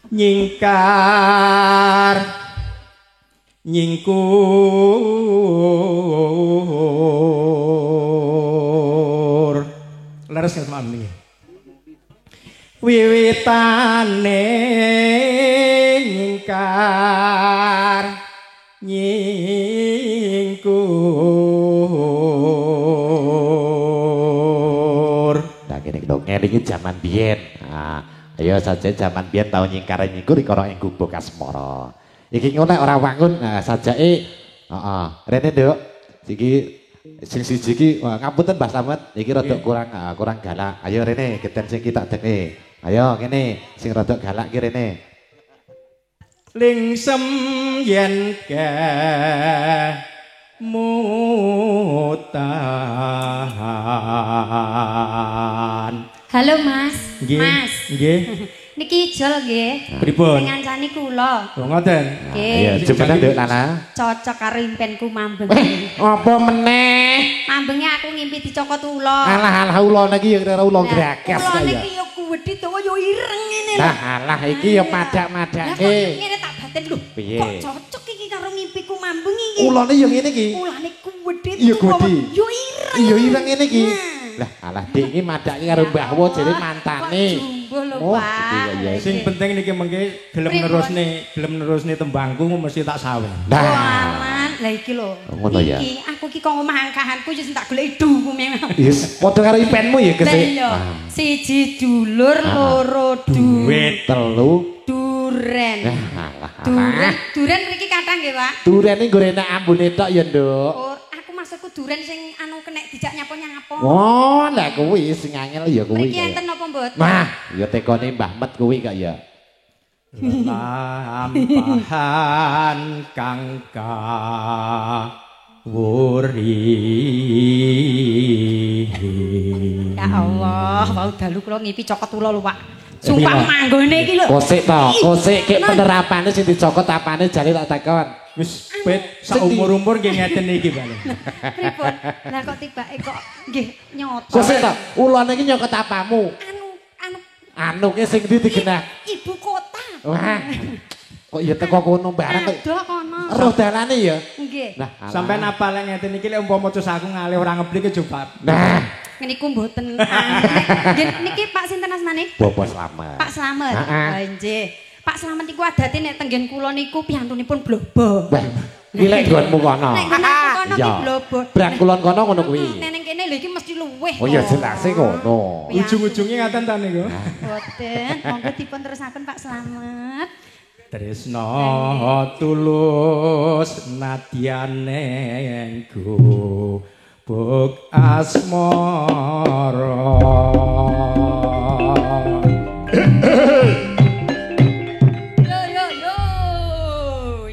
nyingkar nyingkur leres nggak sama ini wiwitane nyingkar nyingkur nah gini dongeng ini zaman biyen ayo saja zaman biyen tau nyingkar nyingkur iki ana ing gubuk asmara iki ngono ora wangun sajake rene nduk iki sing siji iki ngapunten Mbah Slamet iki rada kurang galak ayo rene geden sing kita deke ayo kene sing rada galak ki rene lingsem yen mutan. Halo Mas. Nggih. Mas. Nggih. Niki Ijol nggih. Pripun? Sing ngancani kula. Oh ngoten. Iya, jemene Nduk Nana. Cocok karo impenku mambeng. Apa meneh? Mambenge aku ngimpi dicokot ula. Alah ula niki ya kira ula grakes kaya. Ula kaya. niki ya gedhe dawa ya ireng ngene lho. Nah, alah iki ya padak-madake. Ngene tak batin lho. Kok cocok iki karo ngimpiku mambeng iki. Ulane ya ngene iki. Ulane gedhe iya gedhe. Ya ireng. Iya ireng ngene iki. Lah, alah Dik iki madake karo Mbah Wo jare mantane. Jumbo lho, Pak. Sing penting niki mengke gelem nerusne tembangku mesti tak sawe. Nah, lah iki lho. Ngono ya. Iki aku iki kok omah angkahanku wis tak goleki duku memang. Yes, padha karo impenmu ya gesih. Siji dulur, loro duit, telu duren. Alah. Duren mriki kathah nggih, Pak. Duren iki gorene ambune tok ya, Nduk. Oh, aku maksudku duren sing anu kenek dijak nyapo-nyapo. Oh, lah kuwi sing angel ya kuwi. Mriki enten napa mboten? Nah, ya tekone Mbah Met kuwi kok ya. Lampahan kang wuri. Ya Allah, wau dalu kula ngipi cokot ula lho, Pak. Sumpah manggone iki lho. Kosik to, kosik ki penerapane sing dicokot apane jare tak takon. Wis pet sak umur-umur nggih ngeten iki, Pak. Pripun? Lah kok tibake kok nggih nyoto. Kosik to, ulane iki nyokot apamu? Anu ki sing ndi digenah? Ibu kota. Wah. Kok ya teko kono bareng kok. Aduh kono. Roh dalane ya. Nggih. Nah, sampean apal ngeten iki lek umpama cus aku ngalih ora ngeblik ke coba. Nah, niku mboten. Nggih niki Pak sinten asmane? Bapak Slamet. Pak Slamet. Ha nggih. Pak Slamet iku adate nek tenggen kula niku piyantunipun blobo. Wah, iki lek nggonmu kono. Nek kono ki blobo. Brang kulon kono ngono kuwi. Nek ning kene lho iki mesti luweh. Oh ya jelas ngono. Ujung-ujunge ngaten ta niku. Boten, monggo dipun terusaken Pak Slamet. Tresna tulus nadyane engku buk asmara.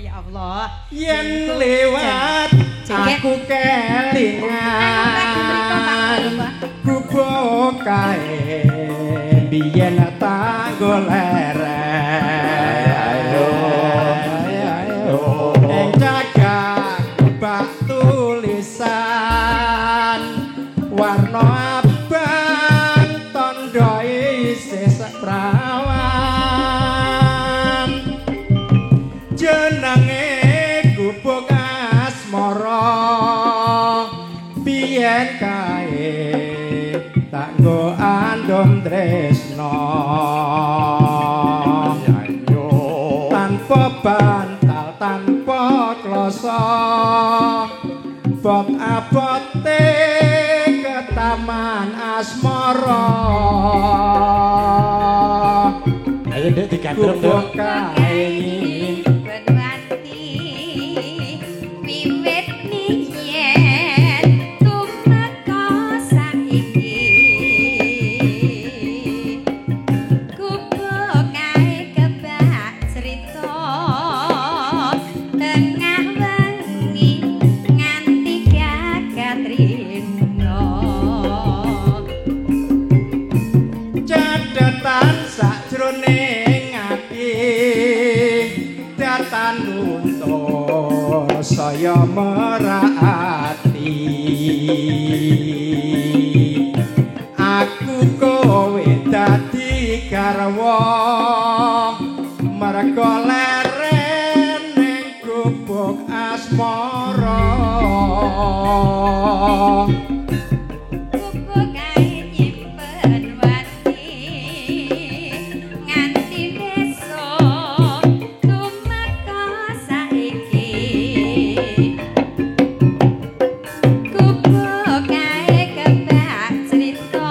Ya Allah. Yen lewat aku kelingan gubuk kae biyen tak golere. Ing cagak bak tulisan warna abang tondo isih saprawan jenenge gubuk asmara biyen kae tak nggo andom tresna tanpa bantal tanpa kloso bot abote ke taman asmara. Ayo Dek digandrung Dek. Saya merati aku kowe dadi garwa Amarga leren ning gubuk asmara. Gubuk kae nyimpen wati nganti besok tumeka saiki. Gubuk kae kebak cerita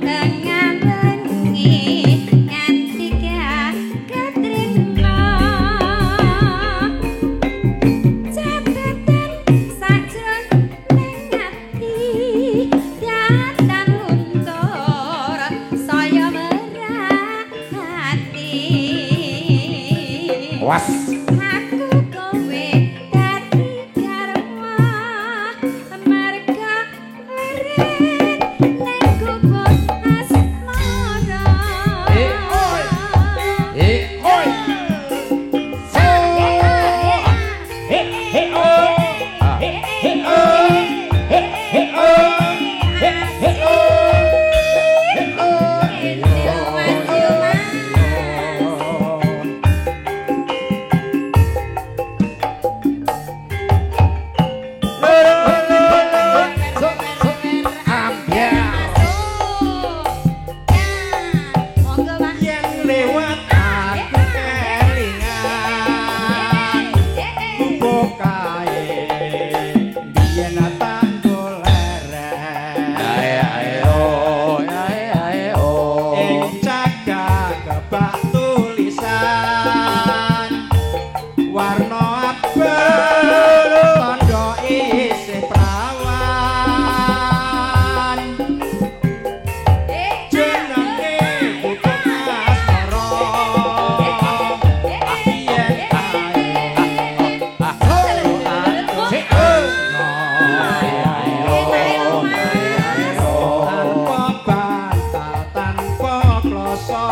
tengah bengi nganti gak ketrima. Catatan sajroning ati tiatan luntur saya merhati. Was. Aku kowe dadi garwa amarga leren ning gubuk asmara. Oi. Yen lewat aku kelingan gubuk kae biyen tak goleren. Ing cagak kebak tulisan warna abang tandha isih prawan. Jenenge gubuk asmara. Biyen tanpa bantal tanpa kloso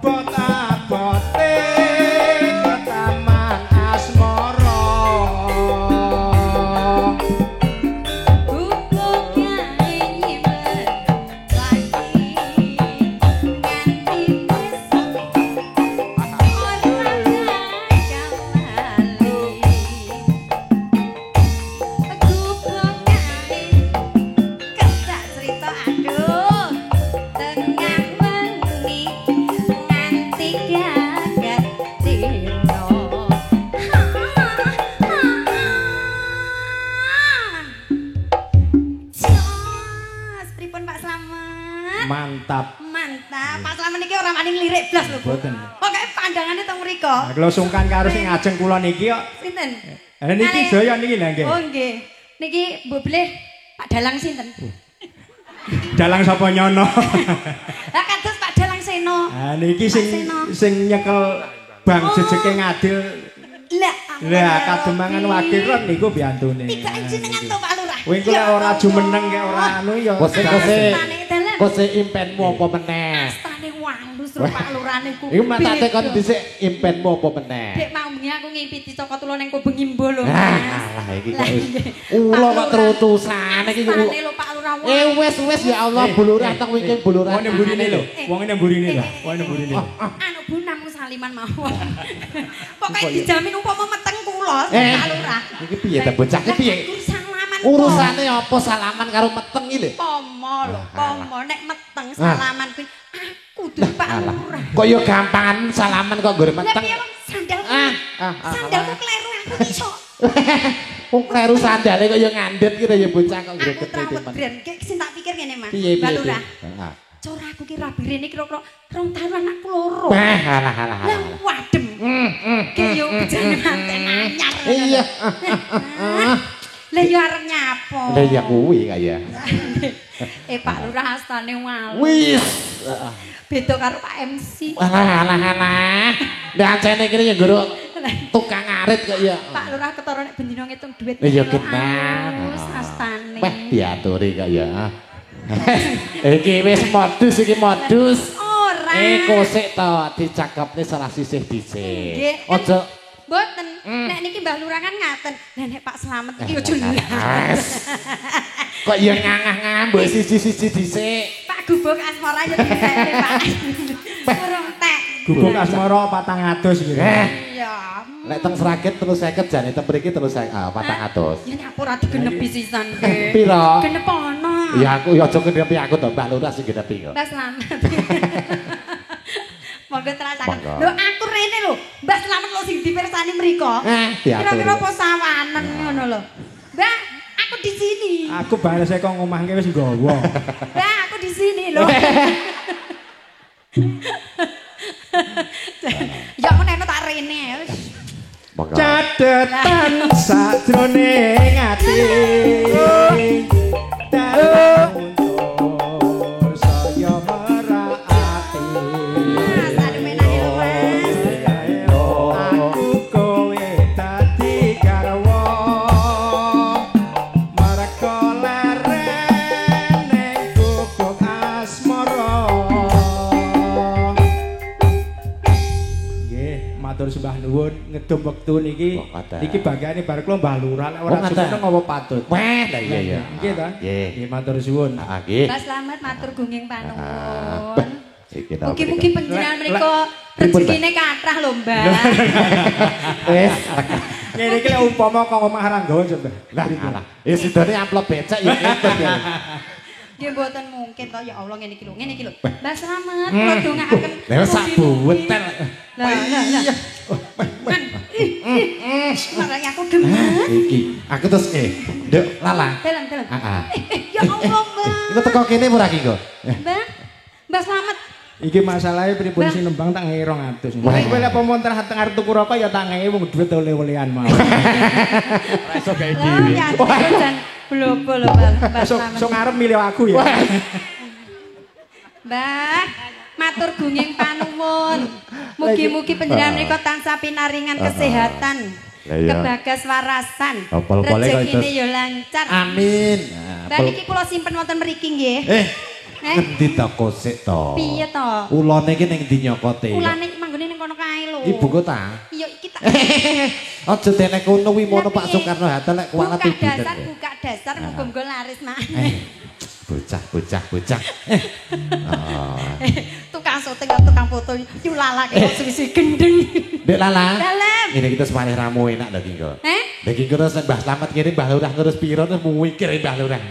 bot-abote ke taman asmara. Gubuk kae nyimpen wati nganti besok ora kembali. Gubuk kae kedak cerita aduh tengah wengi nganti gagat dino. Jos, pripun Pak Slamet? Mantap. Mantap. Pak Slamet iki ora maning lirik blas lho, Bu. Mboten. Pokoke pandangane teng mriko. Nah, kula sungkan karo sing ngajeng kula niki kok. Sinten? Niki Jaya niki lha nggih. Oh nggih. Niki mbok bleh Pak Dalang sinten? Dalang sapa nyono. Lah kados Pak Dalang Seno. Ah niki Pak Seno. sing nyekel bang jejeke ngadil. Lah, Lah kademangan wakil kok niku biantune. Tiga jenengan to Pak Lurah. Kowe kula ora jumeneng kek ora anu ya. Kose Dalan. kose impenmu apa meneh? Astane walus ro Pak Lurah niku. Iku matate kon dhisik impenmu apa meneh? Dek mau bengi aku ngimpi Caka Tula ning Kubeng Imbo lho. Alah iki kok Lah, wis nggih. ula Pak kok Lurah. terutusan iki Astane lho Pak Lurah. wis ya Allah bulurah teng wingking bulurah. Wong nemburine lho. Wong nemburine lho. Wong nemburine. Anu Bu namung saliman mawon. Pokoke dijamin umpama meteng kula Pak Lurah. Iki piye ta bocah iki piye? Salaman. Urusane apa salaman karo meteng iki lho? Pomo lho, pomo nek meteng salaman kuwi aku duwe Pak Lurah. Kok ya gampangan salaman kok nggur Lah meteng. piye wong sandal. Ah. Sandalku kleru aku iso. Wong kleru sandale kok ya ngandhet kira ya bocah kok Aku greget trawet temen. bren. Ki sing tak pikir ngene, Mas. Piye Mbak piye. Lurah. Heeh. Cara aku ki rabirene kira-kira 2 tahun anakku loro. Alah. Lah wadem. Ki yo bejane manten anyar. Iya. Lah yo arep nyapo. Lah ya kuwi kaya. Pak Lurah astane walu. Wis. Beda karo Pak MC. Alah. Ndancene kene ya nggur tukang ngarit kok ya. Pak Lurah ketara nek bendina ngitung dhuwit. Iya genah. Wis astane. Wah diaturi kok ya. Iki wis modus. Ora. Kosik to dicakepne salah sisih dhisik. Nggih. Aja Mboten. Nek niki Mbah Lurah kan ngaten. Lah nek Pak Slamet iki aja Kok ya ngangah-ngangah mbok siji-siji dhisik. Pak Pak Gubuk Asmara yo diseni, Pak. Kurang tek. Gubuk asmara 400 gitu. Iya. Lek teng Sragen terus 50 jane teng mriki terus 400. Ya aku ora digenepi sisan ge. Piro? Genep ana. Ya aku ya aja genepi aku to, Mbak Lurah sing genepi kok. Mbak Slamet. Monggo terasaken. Monggo. Lho aku rene lho, Mbak Slamet lho sing dipirsani mriko. Diatur. Kira-kira apa sawanen ngono lho. Mbak, aku di sini. Aku balese kok ngomahke wis nggawa. Mbak, aku di sini lho. Ya meneno tak rene. Monggo. Cadetan sajroning ati. Dalam untuk saya merati. Sadu menane lho, Mas. Aku kowe dadi garwa. Merga leren ning gubuk asmara. Nggih, matur sembah nuwun ngedum wektu niki. Iki bagiane bar kula Mbah Lurah lek ora seneng apa patut. Weh, lah iya ya. Nggih ta? Nggih. Nggih matur suwun. Nggih. Mbak Slamet matur gunging panuwun. Iki ta. Mugi-mugi panjenengan mriku rezekine kathah lho, Mbak. Wes. Ngene iki lek umpama kok omah Ranggawa coba. Lah, alah. Ya sidone amplop becak ya ngentut ya. Nggih mboten mungkin to ya Allah ngene iki lho, ngene iki lho. Mbak Slamet kula dongaaken. Lah sak buwetel. Lah. Man. Marang aku gemet. Iki, aku terus Nduk, Lala. Dalan. Heeh. Ya Allah, Mbak. Iku teko kene ora iki kok. Mbak Slamet. Iki masalahe pripun sing nembang tak ngei 200. Kowe lek apa montor teng arep tuku rokok ya tak ngei wong dhuwit oleh-olehan mau. Ora iso gawe dhewe. Ya, jan blobo lho, Mbak Slamet. Sok ngarep milih aku ya. Mbah, matur gunging panuwun. Mugi-mugi panjenengan menika tansah pinaringan kesehatan. Lah iya. Kebagas warasan. Pol-pole kok Rezekine itu. ya lancar. Amin. Mbak niki kula simpen wonten mriki nggih. Ngendi to kosek to? Piye to? Ulane iki ning ndi nyokote? Ulane manggone ning kono kae lho. Ibu kota. Iya iki tak. Aja tenek kono wimono Lah, Pak piye? Soekarno Hatta lek kualat Buka pinten. dasar, buka dasar muga-muga laris mak. Bocah. Tukang syuting tukang foto yulala kaya suwi gendeng. Dek Lala. Dalem. Ini kita semalih ramu enak daging kok. Heh? Daging terus Mbah Slamet kene Mbah Lurah terus piro terus mikir Mbah Lurah.